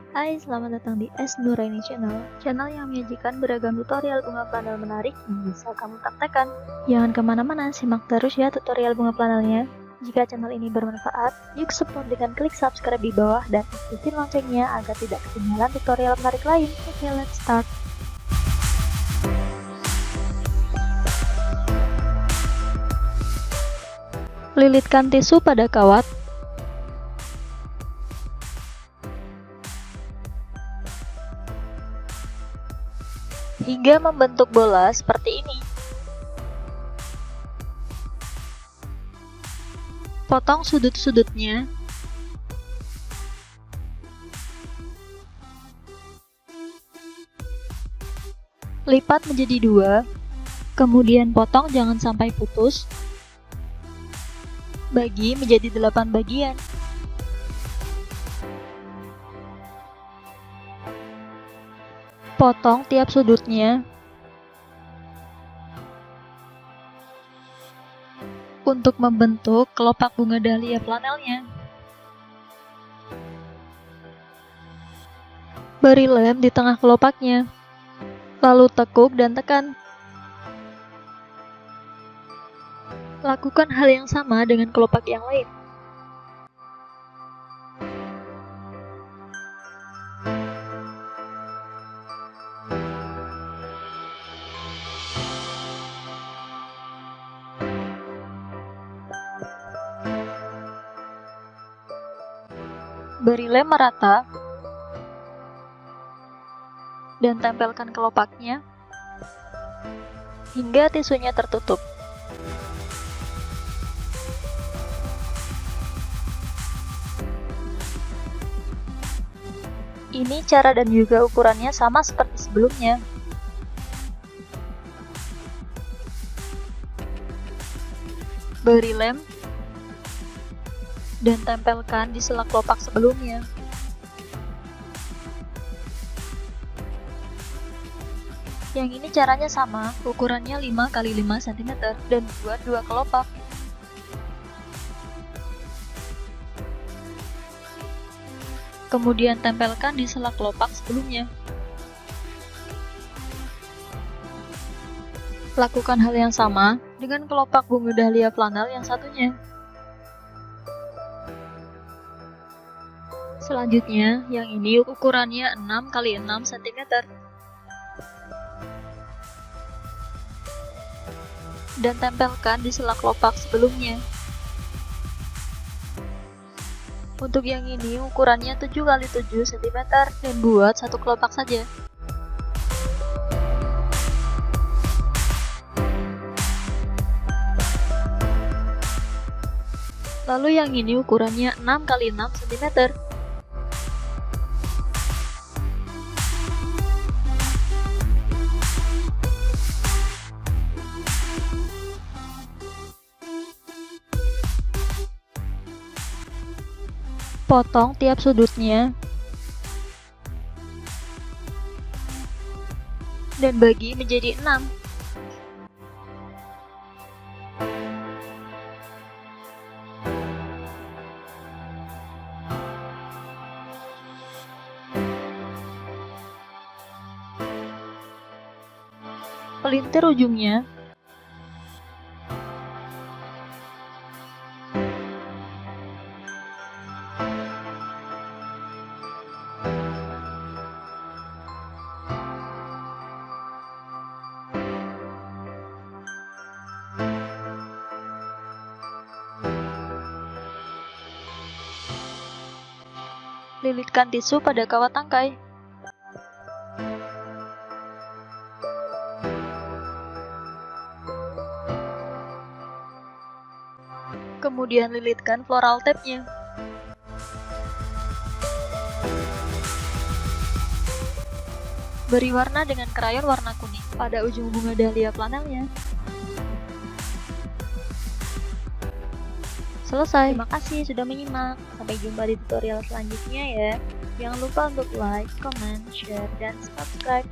Hai, selamat datang di S Nuraini Channel, channel yang menyajikan beragam tutorial bunga planel menarik yang bisa kamu praktekkan. Jangan kemana-mana, simak terus ya tutorial bunga planelnya. Jika channel ini bermanfaat, yuk support dengan klik subscribe di bawah dan aktifin loncengnya agar tidak ketinggalan tutorial menarik lain. Oke, let's start. Lilitkan tisu pada kawat. Hingga membentuk bola seperti ini. Potong sudut-sudutnya. Lipat menjadi 2. Kemudian potong jangan sampai putus. Bagi menjadi 8 bagian. Potong tiap sudutnya. Untuk membentuk kelopak bunga dahlia flanelnya. Beri lem di tengah kelopaknya. Lalu tekuk dan tekan. Lakukan hal yang sama dengan kelopak yang lain. Beri lem merata dan tempelkan kelopaknya hingga tisunya tertutup. Ini cara dan juga ukurannya sama seperti sebelumnya. Beri lem dan tempelkan di sela kelopak sebelumnya. Yang ini caranya sama, ukurannya 5 x 5 cm dan buat 2 kelopak. Kemudian tempelkan di sela kelopak sebelumnya. Lakukan hal yang sama dengan kelopak bunga dahlia flanel yang satunya. Selanjutnya, yang ini ukurannya 6 x 6 cm. Dan tempelkan di sela kelopak sebelumnya. Untuk yang ini ukurannya 7 x 7 cm dan buat 1 kelopak saja. Lalu yang ini ukurannya 6 x 6 cm. Potong tiap sudutnya dan bagi menjadi 6. Pelintir ujungnya. Lilitkan tisu pada kawat tangkai. Kemudian lilitkan floral tape-nya. Beri warna dengan krayon warna kuning pada ujung bunga dahlia flanelnya. Selesai. Terima kasih sudah menyimak. Sampai jumpa di tutorial selanjutnya ya. Jangan lupa untuk like, comment, share, dan subscribe.